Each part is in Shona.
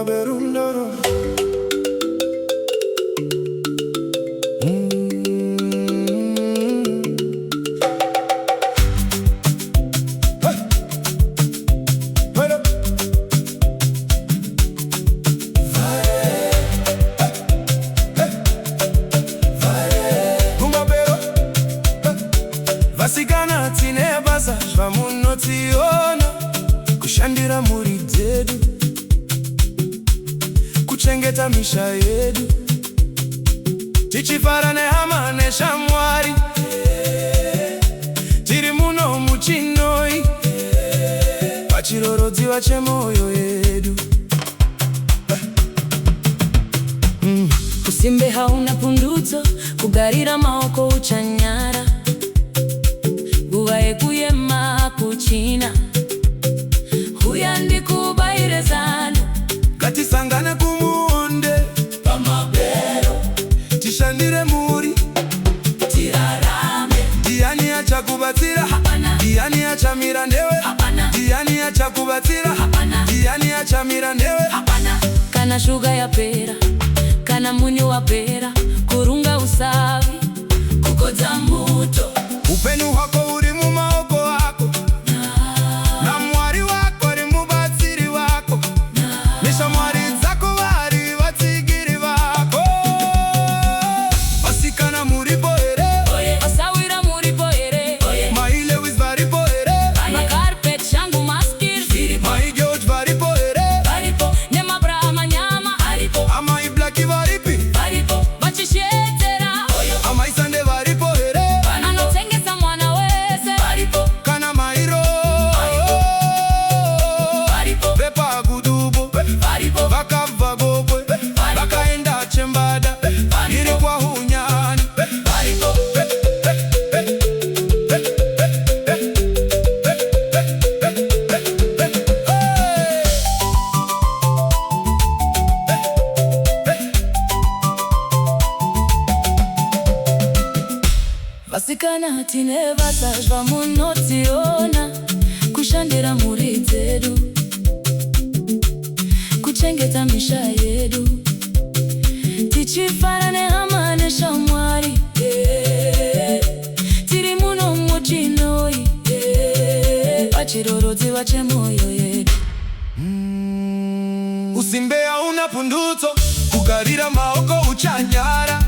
Maberundoro. Vasikana tine basa vamunotiona kushandira muri dzedu, kuchengeta misha yedu, tichifara nehama neshamwari, tiri muno muchinoi, pachirorodziwa chemoyo yedu. Usimbe hauna pundutso, kugarira maoko uchanyara, nguva yekuyema kuchina, huyandi kubairezana. Ngatisangane kumuonde pamabero, tishandire muri tirarame. Ndiani achakubatsira? Hapana. Ndiani achamira newe? Hapana. Ndiani achakubatsira? Hapana. Ndiani achamira newe? Hapana. Kana shuga ya pera, kana munyu wa pera, kurunga usavi, kukodza muto. Upenyu hwako uri mumaoko ako, na mwari wako ari mubatsiri wako, neshamwari dzako vari vatsigiri vako. Vasikana muripo here? Vasawira muripo here? Mailewis varipo here? Makarpet shangu maskir Maigeuch varipo here? varipo. Nemabrahma nyama aripo. Amaiblaki varipi? Varipo. Vachishetera Amaisande varipo here? anotengesa mwana wese. Varipo. Kana mairo Varipo. vepa gudubo Varipo. vakabva gobwe vakaenda chembada iri kwa hunyani. Varipo. Vasikana tine basa vamunotiona, kushandira muri dzedu, kuchengeta misha yedu, tichifara nehama neshamwari, tiri muno muchinoi, pachirorodziwa chemoyo yedu. Usimbe hauna pundutso, kugarira maoko uchanyara,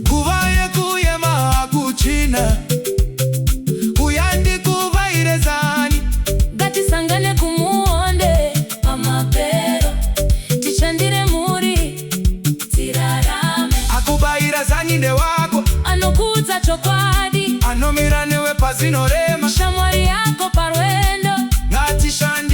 nguva yekuyema kuchina, uyandi kuvairezani. Ngatisangane kumuonde pamapero, tichandire muri tirarame. Akubaira zanyinde wako, Anokudza chokwadi, anomira newe pazinorema. shamwari yako parwendo. Ngatishande